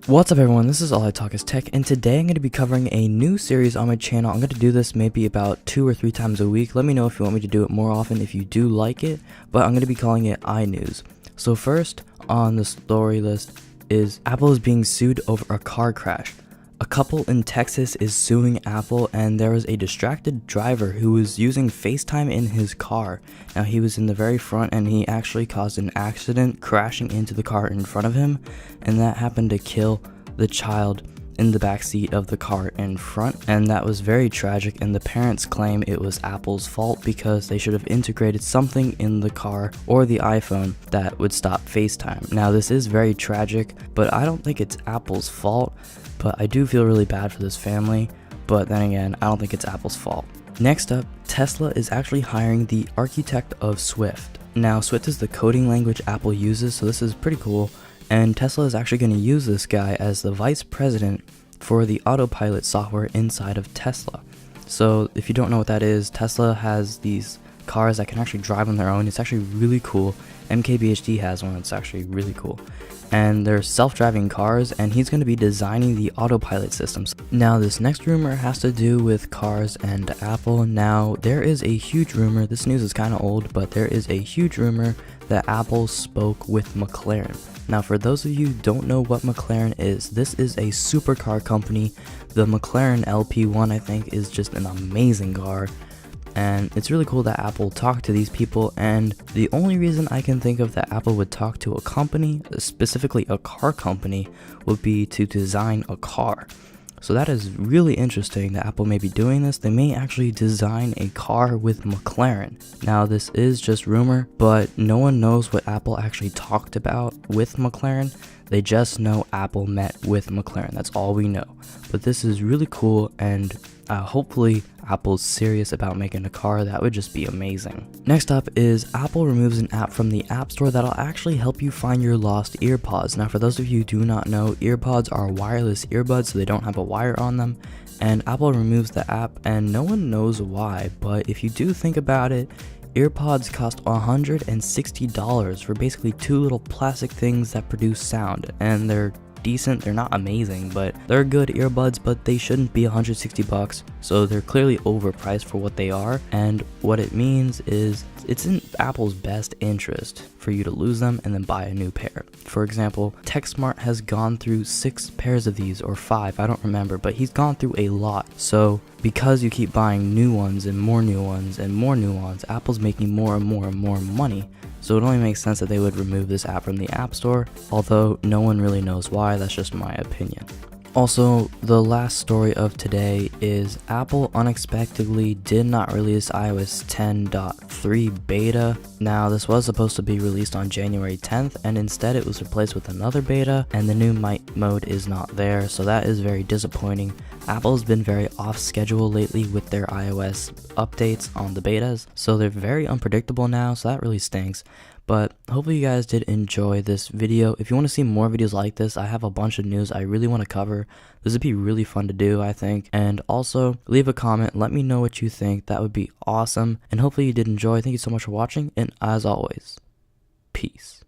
What's up everyone, this is All I Talk is Tech, and today I'm going to be covering a new series on my channel. I'm going to do this maybe about 2 or 3 times a week. Let me know if you want me to do it more often if you do like it, but I'm going to be calling it iNEWS. So first on the story list is Apple is being sued over a car crash. A couple in Texas is suing Apple, and there was a distracted driver who was using FaceTime in his car. Now he was in the very front and he actually caused an accident crashing into the car in front of him, and that happened to kill the child in the back seat of the car in front, and that was very tragic, and the parents claim it was Apple's fault because they should have integrated something in the car or the iPhone that would stop FaceTime. Now this is very tragic, but I don't think it's Apple's fault, but I do feel really bad for this family, but then again, I don't think it's Apple's fault. Next up, Tesla is actually hiring the architect of Swift. Now Swift is the coding language Apple uses, so this is pretty cool. And Tesla is actually going to use this guy as the vice president for the autopilot software inside of Tesla. So if you don't know what that is, Tesla has these cars that can actually drive on their own. It's actually really cool. MKBHD has one that's actually really cool. And they're self-driving cars, and he's going to be designing the autopilot systems. Now this next rumor has to do with cars and Apple. Now there is a huge rumor, this news is kind of old, but there is a huge rumor that Apple spoke with McLaren. Now for those of you who don't know what McLaren is, this is a supercar company. The McLaren LP1 I think is just an amazing car, and it's really cool that Apple talked to these people. And the only reason I can think of that Apple would talk to a company, specifically a car company, would be to design a car. So that is really interesting that Apple may be doing this. They may actually design a car with McLaren. Now this is just rumor, but no one knows what Apple actually talked about with McLaren. They just know Apple met with McLaren. That's all we know. But this is really cool, and hopefully Apple's serious about making a car. That would just be amazing. Next up is Apple removes an app from the App Store that'll actually help you find your lost earpods. Now for those of you who do not know, earpods are wireless earbuds, so they don't have a wire on them. And Apple removes the app, and no one knows why, but if you do think about it, earpods cost $160 for basically 2 little plastic things that produce sound, and they're decent. They're not amazing, but they're good earbuds, but they shouldn't be $160, so they're clearly overpriced for what they are. And what it means is it's in Apple's best interest for you to lose them and then buy a new pair. For example, TechSmart has gone through 6 pairs of these, or 5, I don't remember, but he's gone through a lot. So because you keep buying new ones and more new ones and more new ones, Apple's making more and more and more money. So it only makes sense that they would remove this app from the App Store, although no one really knows why. That's just my opinion. Also, the last story of today is Apple unexpectedly did not release iOS 10.3 beta. Now this was supposed to be released on January 10th, and instead it was replaced with another beta, and the new night mode is not there, so that is very disappointing. Apple has been very off schedule lately with their iOS updates on the betas, so they're very unpredictable now, so that really stinks. But hopefully you guys did enjoy this video. If you want to see more videos like this, I have a bunch of news I really want to cover. This would be really fun to do, I think. And also, leave a comment, let me know what you think. That would be awesome. And hopefully you did enjoy. Thank you so much for watching, and as always, peace.